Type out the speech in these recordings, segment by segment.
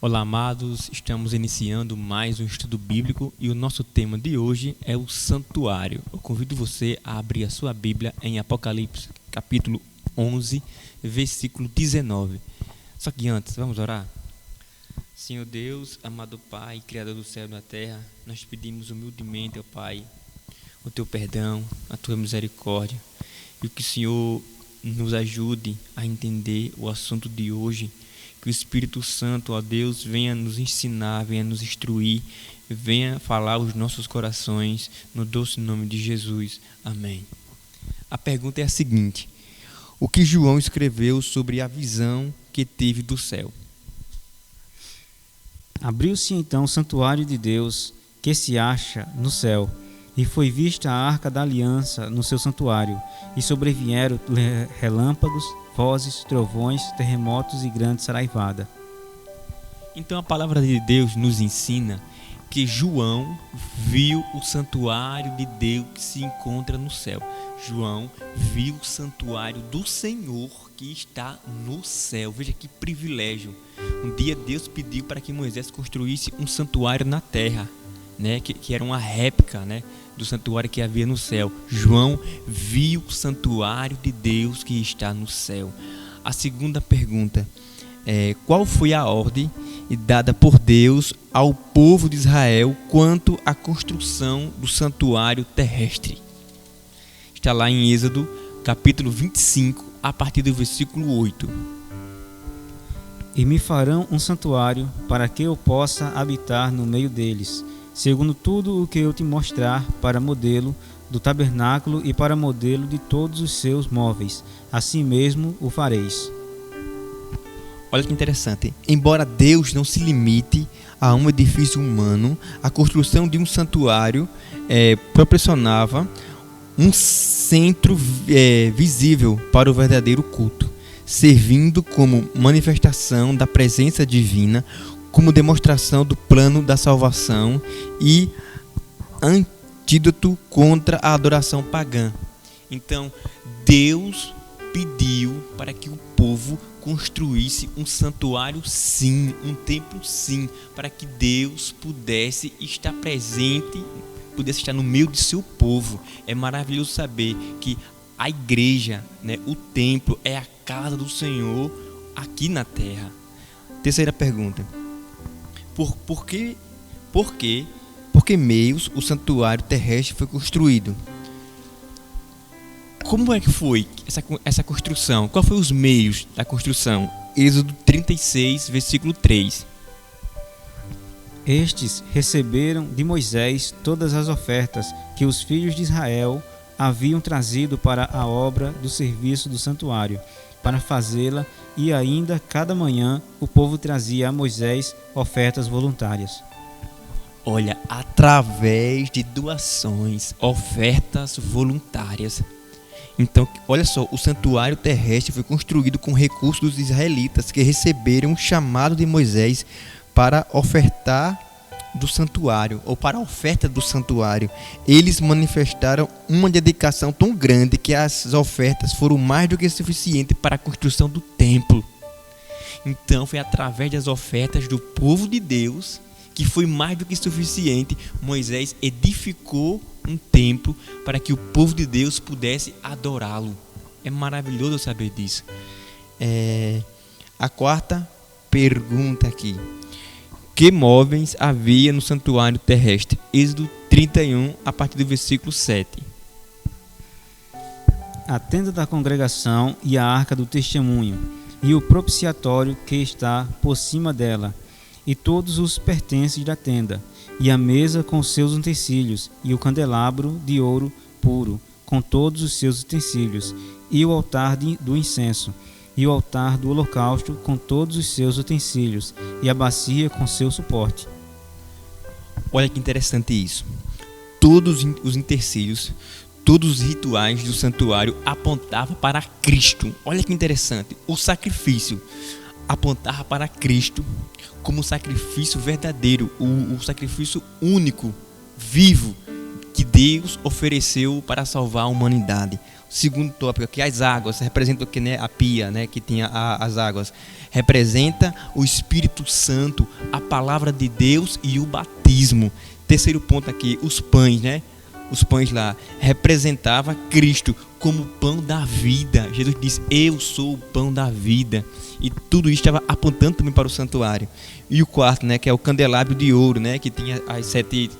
Olá, amados, estamos iniciando mais um estudo bíblico e o nosso tema de hoje é o santuário. Eu convido você a abrir a sua Bíblia em Apocalipse, capítulo 11, versículo 19. Só que antes, vamos orar? Senhor Deus, amado Pai, Criador do céu e da terra, nós pedimos humildemente, ó Pai, o Teu perdão, a Tua misericórdia e que o Senhor nos ajude a entender o assunto de hoje. Que o Espírito Santo, ó Deus, venha nos ensinar, venha nos instruir, venha falar aos nossos corações, no doce nome de Jesus. Amém. A pergunta é a seguinte: o que João escreveu sobre a visão que teve do céu? Abriu-se então o santuário de Deus, que se acha no céu, e foi vista a arca da aliança no seu santuário, e sobrevieram relâmpagos, vozes, trovões, terremotos e grande saraivada. Então a palavra de Deus nos ensina que João viu o santuário de Deus que se encontra no céu. João viu o santuário do Senhor que está no céu. Veja que privilégio. Um dia Deus pediu para que Moisés construísse um santuário na terra, né? que era uma réplica, né? do santuário que havia no céu. João viu o santuário de Deus que está no céu. A segunda pergunta é: qual foi a ordem dada por Deus ao povo de Israel quanto à construção do santuário terrestre? Está lá em Êxodo, capítulo 25, a partir do versículo 8. E me farão um santuário para que eu possa habitar no meio deles, segundo tudo o que eu te mostrar, para modelo do tabernáculo e para modelo de todos os seus móveis. Assim mesmo o fareis. Olha que interessante. Embora Deus não se limite a um edifício humano, a construção de um santuário proporcionava um centro visível para o verdadeiro culto, servindo como manifestação da presença divina, como demonstração do plano da salvação e antídoto contra a adoração pagã. Então, Deus pediu para que o povo construísse um santuário sim, um templo sim, para que Deus pudesse estar presente, pudesse estar no meio de seu povo. É maravilhoso saber que a igreja, né, o templo, é a casa do Senhor aqui na terra. Terceira pergunta: Por que meios o santuário terrestre foi construído? Como é que foi essa construção? Qual foi os meios da construção? Êxodo 36, versículo 3. Estes receberam de Moisés todas as ofertas que os filhos de Israel haviam trazido para a obra do serviço do santuário, para fazê-la, e ainda cada manhã o povo trazia a Moisés ofertas voluntárias. Olha, através de doações, ofertas voluntárias. Então, olha só, o santuário terrestre foi construído com recursos dos israelitas que receberam o chamado de Moisés para ofertar do santuário, ou para a oferta do santuário. Eles manifestaram uma dedicação tão grande que as ofertas foram mais do que suficientes para a construção do templo. Então, foi através das ofertas do povo de Deus, que foi mais do que suficiente, Moisés edificou um templo para que o povo de Deus pudesse adorá-lo. É maravilhoso saber disso. A quarta pergunta aqui: que móveis havia no santuário terrestre? Êxodo 31, a partir do versículo 7. A tenda da congregação e a arca do testemunho, e o propiciatório que está por cima dela, e todos os pertences da tenda, e a mesa com seus utensílios, e o candelabro de ouro puro, com todos os seus utensílios, e o altar do incenso, e o altar do holocausto com todos os seus utensílios, e a bacia com seu suporte. Olha que interessante isso. Todos os utensílios, todos os rituais do santuário apontavam para Cristo. Olha que interessante. O sacrifício apontava para Cristo como sacrifício verdadeiro, o sacrifício único, vivo, que Deus ofereceu para salvar a humanidade. segundo tópico aqui, as águas representam aqui, né, a pia, né, que tinha as águas. Representa o Espírito Santo, a palavra de Deus e o batismo. Terceiro ponto aqui, os pães, né? Os pães lá representava Cristo como pão da vida. Jesus disse: eu sou o pão da vida. E tudo isso estava apontando também para o santuário. E o quarto, né, que é o candelabro de ouro, né, que tinha as 7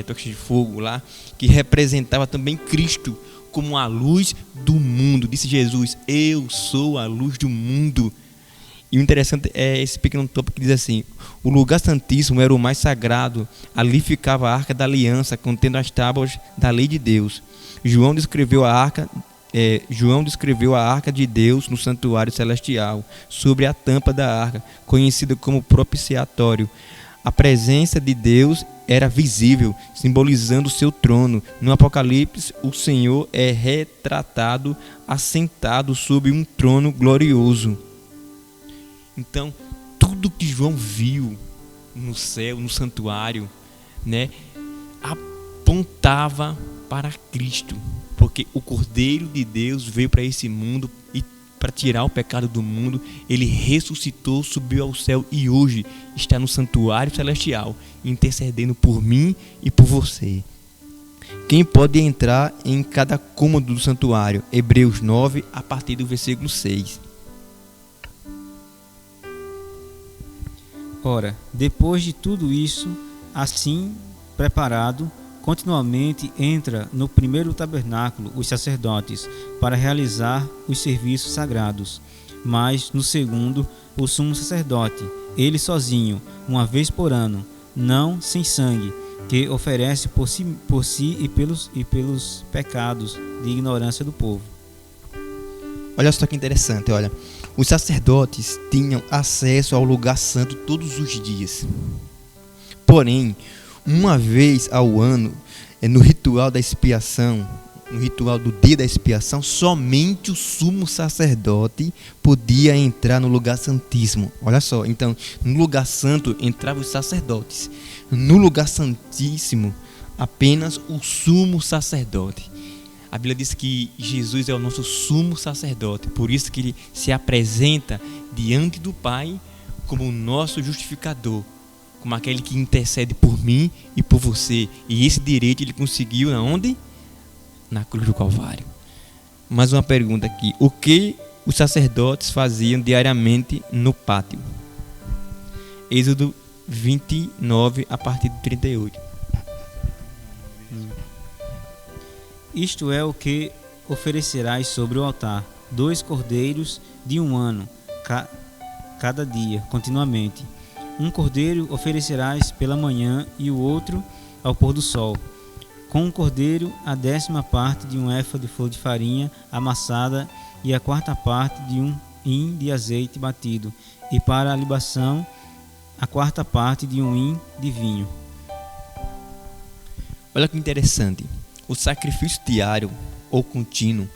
toques de fogo lá, que representava também Cristo como a luz do mundo. Disse Jesus: eu sou a luz do mundo. E o interessante é esse pequeno tópico que diz assim: o lugar santíssimo era o mais sagrado. Ali ficava a arca da aliança, contendo as tábuas da lei de Deus. João descreveu a arca de Deus no santuário celestial, sobre a tampa da arca, conhecida como propiciatório. A presença de Deus era visível, simbolizando o seu trono. No Apocalipse, o Senhor é retratado assentado sobre um trono glorioso. Então, tudo que João viu no céu, no santuário, né, apontava para Cristo, porque o Cordeiro de Deus veio para esse mundo e para tirar o pecado do mundo. Ele ressuscitou, subiu ao céu e hoje está no santuário celestial, intercedendo por mim e por você. Quem pode entrar em cada cômodo do santuário? Hebreus 9, a partir do versículo 6. Ora, depois de tudo isso, assim preparado, continuamente entra no primeiro tabernáculo os sacerdotes para realizar os serviços sagrados, mas no segundo o sumo sacerdote, ele sozinho, uma vez por ano, não sem sangue, que oferece por si e pelos pecados de ignorância do povo. Olha só que interessante, olha. Os sacerdotes tinham acesso ao lugar santo todos os dias. Porém, uma vez ao ano, no ritual da expiação, no ritual do dia da expiação, somente o sumo sacerdote podia entrar no lugar santíssimo. Olha só, então, no lugar santo entravam os sacerdotes. No lugar santíssimo, apenas o sumo sacerdote. A Bíblia diz que Jesus é o nosso sumo sacerdote, por isso que ele se apresenta diante do Pai como o nosso justificador, como aquele que intercede por mim e por você. E esse direito ele conseguiu aonde? Na cruz do Calvário. Mais uma pergunta aqui: o que os sacerdotes faziam diariamente no pátio? Êxodo 29, a partir de 38. Isto é o que oferecerás sobre o altar: 2 cordeiros de 1 ano, cada dia, continuamente. Um cordeiro oferecerás pela manhã e o outro ao pôr do sol. Com um cordeiro, a 10ª parte de um éfa de flor de farinha amassada e a 4ª parte de um hin de azeite batido, e para a libação, a 4ª parte de um hin de vinho. Olha que interessante. O sacrifício diário ou contínuo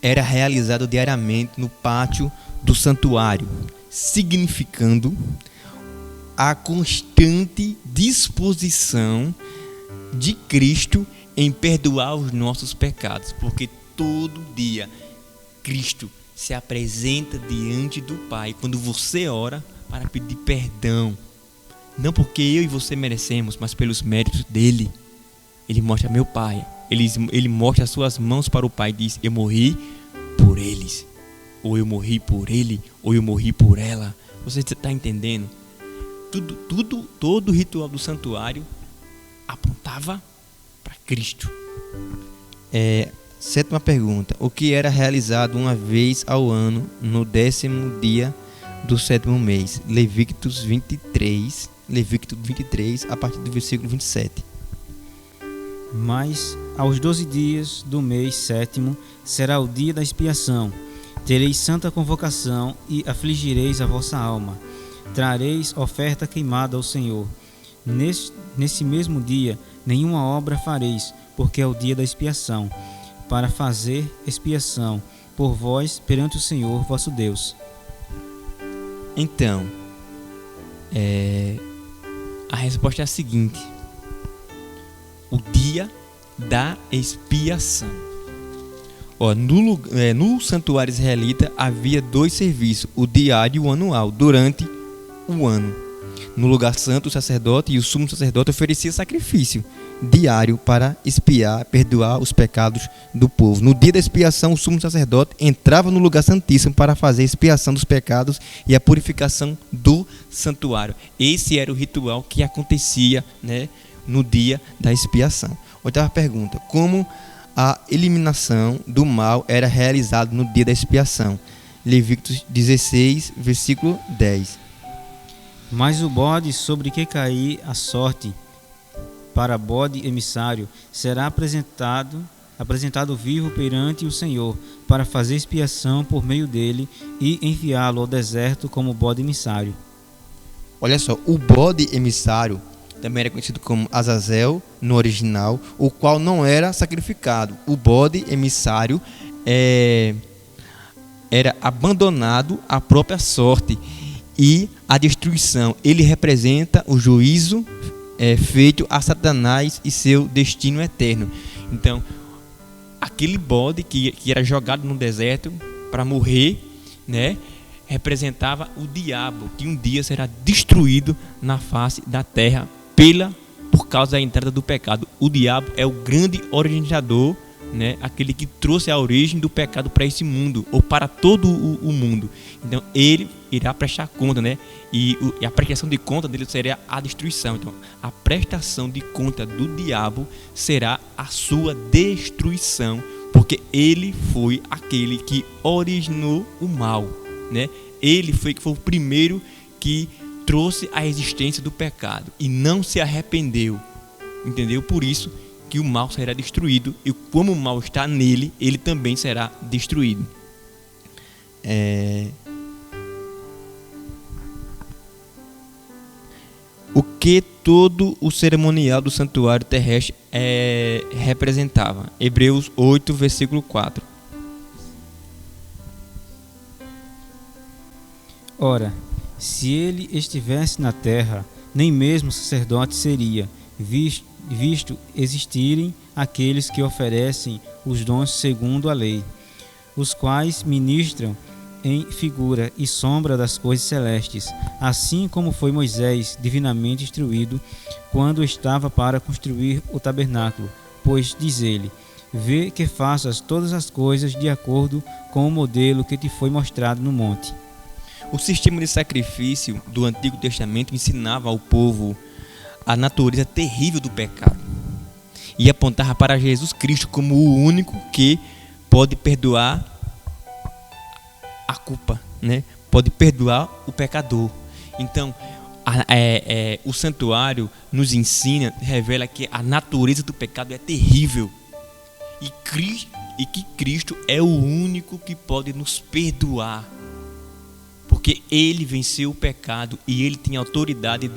era realizado diariamente no pátio do santuário, significando a constante disposição de Cristo em perdoar os nossos pecados, porque todo dia Cristo se apresenta diante do Pai quando você ora para pedir perdão, não porque eu e você merecemos, mas pelos méritos dele. Ele mostra: meu Pai, ele mostra as suas mãos para o Pai e diz: eu morri por eles, ou eu morri por ele, ou eu morri por ela. Você está entendendo? Todo o ritual do santuário apontava para Cristo. 7ª pergunta: o que era realizado uma vez ao ano no 10º dia do 7º mês? Levítico 23, a partir do versículo 27. Mas aos 12 dias do mês 7º será o dia da expiação. Tereis santa convocação e afligireis a vossa alma. Trareis oferta queimada ao Senhor. Nesse mesmo dia nenhuma obra fareis, porque é o dia da expiação, para fazer expiação por vós perante o Senhor vosso Deus. Então, a resposta é a seguinte: o dia da expiação. No santuário israelita havia 2 serviços, o diário e o anual, durante o ano. No lugar santo, o sacerdote e o sumo sacerdote ofereciam sacrifício diário para expiar, perdoar os pecados do povo. No dia da expiação, o sumo sacerdote entrava no lugar santíssimo para fazer a expiação dos pecados e a purificação do santuário. Esse era o ritual que acontecia, né, no dia da expiação. Outra pergunta: como a eliminação do mal era realizada no dia da expiação? Levíticos 16, versículo 10. Mas o bode sobre que cair a sorte para bode emissário será apresentado vivo perante o Senhor, para fazer expiação por meio dele e enviá-lo ao deserto como bode emissário. Olha só, o bode emissário também era conhecido como Azazel no original, o qual não era sacrificado. O bode emissário era abandonado à própria sorte e à destruição. Ele representa o juízo feito a Satanás e seu destino eterno. Então, aquele bode que era jogado no deserto para morrer, né, representava o diabo, que um dia será destruído na face da terra por causa da entrada do pecado. O diabo é o grande originador, né, aquele que trouxe a origem do pecado para esse mundo, ou para todo o mundo. Então ele irá prestar conta, né? E a prestação de conta dele seria a destruição. Então a prestação de conta do diabo será a sua destruição, porque ele foi aquele que originou o mal, né? Ele foi o primeiro que trouxe a existência do pecado e não se arrependeu, entendeu? Por isso que o mal será destruído, e como o mal está nele, ele também será destruído. O que todo o cerimonial do santuário terrestre representava? Hebreus 8, versículo 4. Ora, se ele estivesse na terra, nem mesmo sacerdote seria, visto existirem aqueles que oferecem os dons segundo a lei, os quais ministram em figura e sombra das coisas celestes, assim como foi Moisés divinamente instruído quando estava para construir o tabernáculo, pois diz ele: vê que faças todas as coisas de acordo com o modelo que te foi mostrado no monte. O sistema de sacrifício do Antigo Testamento ensinava ao povo a natureza terrível do pecado e apontava para Jesus Cristo como o único que pode perdoar a culpa, né? Pode perdoar o pecador. Então, o santuário nos ensina, revela que a natureza do pecado é terrível e que Cristo é o único que pode nos perdoar, porque ele venceu o pecado e ele tem autoridade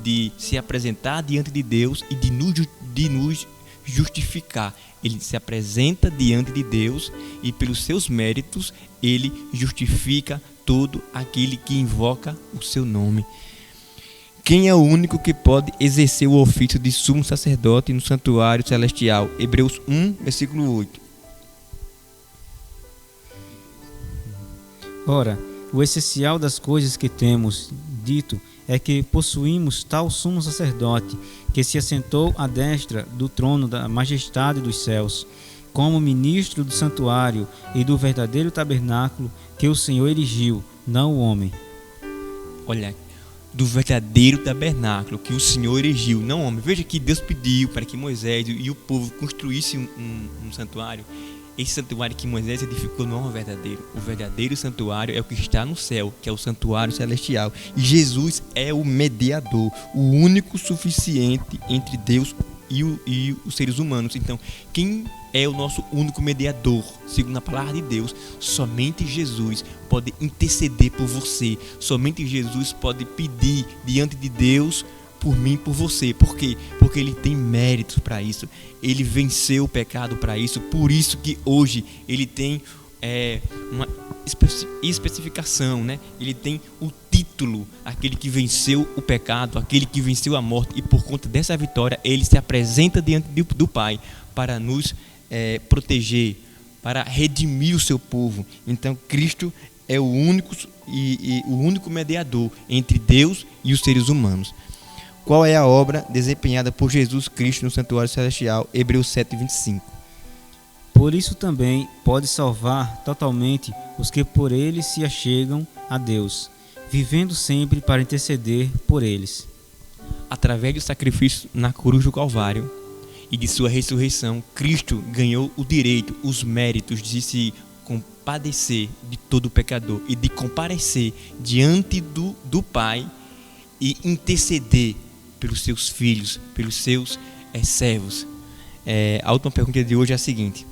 de se apresentar diante de Deus e de nos justificar. Ele se apresenta diante de Deus e pelos seus méritos ele justifica todo aquele que invoca o seu nome. Quem é o único que pode exercer o ofício de sumo sacerdote no santuário celestial? Hebreus 1, versículo 8. Ora, o essencial das coisas que temos dito é que possuímos tal sumo sacerdote que se assentou à destra do trono da majestade dos céus, como ministro do santuário e do verdadeiro tabernáculo que o Senhor erigiu, não o homem. Olha, do verdadeiro tabernáculo que o Senhor erigiu, não o homem. Veja que Deus pediu para que Moisés e o povo construíssem um santuário. Esse santuário que Moisés edificou não é o verdadeiro. O verdadeiro santuário é o que está no céu, que é o santuário celestial. E Jesus é o mediador, o único suficiente entre Deus e os seres humanos. Então, quem é o nosso único mediador? Segundo a palavra de Deus, somente Jesus pode interceder por você. Somente Jesus pode pedir diante de Deus por mim, por você. Por quê? Porque ele tem méritos para isso. Ele venceu o pecado para isso. Por isso que hoje ele tem uma especificação, né? Ele tem o título, aquele que venceu o pecado, aquele que venceu a morte. E por conta dessa vitória, ele se apresenta diante do Pai para nos proteger, para redimir o seu povo. Então Cristo é o único o único mediador entre Deus e os seres humanos. Qual é a obra desempenhada por Jesus Cristo no santuário celestial? Hebreus 7:25. Por isso também pode salvar totalmente os que por ele se achegam a Deus, vivendo sempre para interceder por eles. Através do sacrifício na cruz do Calvário e de sua ressurreição, Cristo ganhou o direito, os méritos de se compadecer de todo pecador e de comparecer diante do Pai e interceder pelos seus filhos, pelos seus servos. A última pergunta de hoje é a seguinte: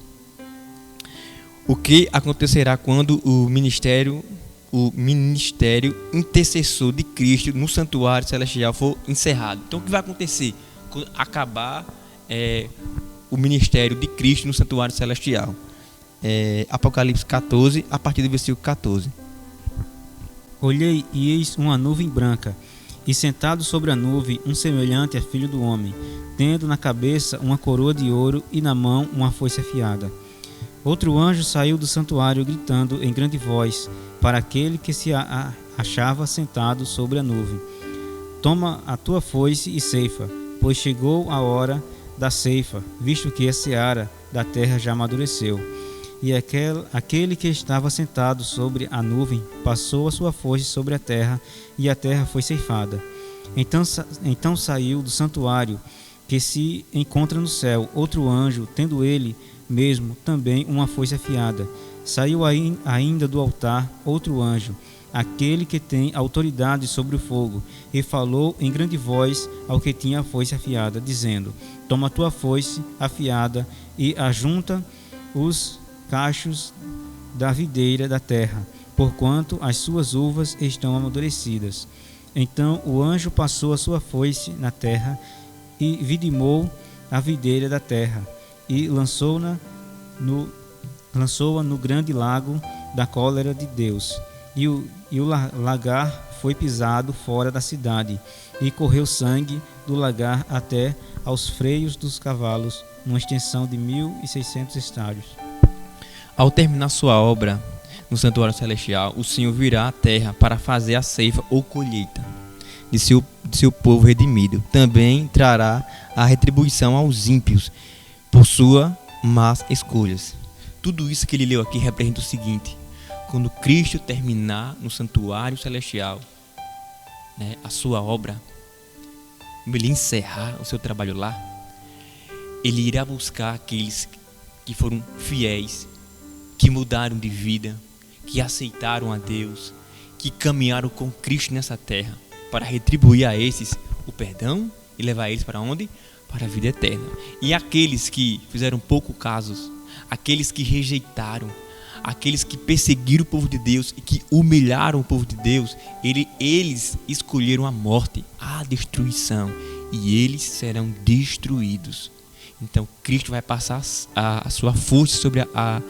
o que acontecerá quando o ministério intercessor de Cristo no santuário celestial for encerrado? Então, o que vai acontecer quando acabar o ministério de Cristo no santuário celestial? Apocalipse 14, a partir do versículo 14. Olhei e eis uma nuvem branca, e sentado sobre a nuvem um semelhante a filho do homem, tendo na cabeça uma coroa de ouro e na mão uma foice afiada. Outro anjo saiu do santuário gritando em grande voz para aquele que se achava sentado sobre a nuvem: toma a tua foice e ceifa, pois chegou a hora da ceifa, visto que a seara da terra já amadureceu. E aquele que estava sentado sobre a nuvem passou a sua foice sobre a terra, e a terra foi ceifada. Então saiu do santuário que se encontra no céu outro anjo, tendo ele mesmo também uma foice afiada. Saiu ainda do altar outro anjo, aquele que tem autoridade sobre o fogo, e falou em grande voz ao que tinha a foice afiada, dizendo: toma a tua foice afiada e ajunta os cachos da videira da terra, porquanto as suas uvas estão amadurecidas. Então o anjo passou a sua foice na terra e vidimou a videira da terra e lançou-a no grande lago da cólera de Deus. E o lagar foi pisado fora da cidade, e correu sangue do lagar até aos freios dos cavalos, numa extensão de 1.600 estádios. Ao terminar sua obra no santuário celestial, o Senhor virá à terra para fazer a ceifa ou colheita de seu povo redimido. Também trará a retribuição aos ímpios por suas más escolhas. Tudo isso que ele leu aqui representa o seguinte: quando Cristo terminar no santuário celestial, a sua obra, ele encerrar o seu trabalho lá, ele irá buscar aqueles que foram fiéis, que mudaram de vida, que aceitaram a Deus, que caminharam com Cristo nessa terra, para retribuir a esses o perdão e levar eles para onde? Para a vida eterna. E aqueles que fizeram pouco casos, aqueles que rejeitaram, aqueles que perseguiram o povo de Deus e que humilharam o povo de Deus, eles escolheram a morte, a destruição, e eles serão destruídos. Então Cristo vai passar a sua força sobre a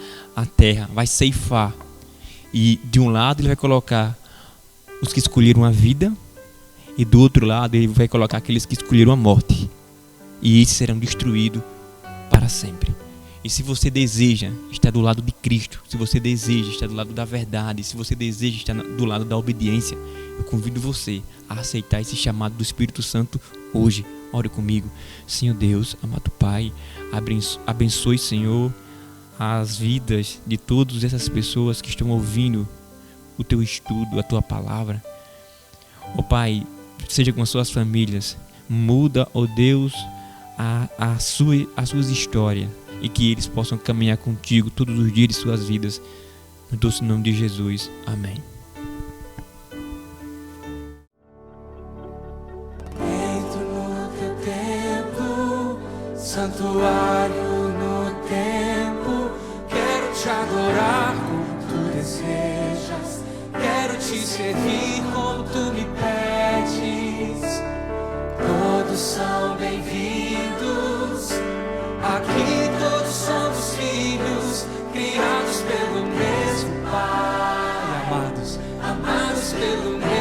terra, vai ceifar. E de um lado ele vai colocar os que escolheram a vida, e do outro lado ele vai colocar aqueles que escolheram a morte. E esses serão destruídos para sempre. E se você deseja estar do lado de Cristo, se você deseja estar do lado da verdade, se você deseja estar do lado da obediência, eu convido você a aceitar esse chamado do Espírito Santo hoje. Ore comigo. Senhor Deus, amado Pai, abençoe, Senhor, as vidas de todas essas pessoas que estão ouvindo o Teu estudo, a Tua palavra. Ó Pai, seja com as suas famílias. Muda, ó Deus, as suas histórias, e que eles possam caminhar contigo todos os dias de suas vidas. No doce nome de Jesus. Amém. Santuário no tempo, quero te adorar como tu desejas, quero te servir como tu me pedes. Todos são bem-vindos, aqui todos somos filhos, criados pelo mesmo Pai, amados pelo mesmo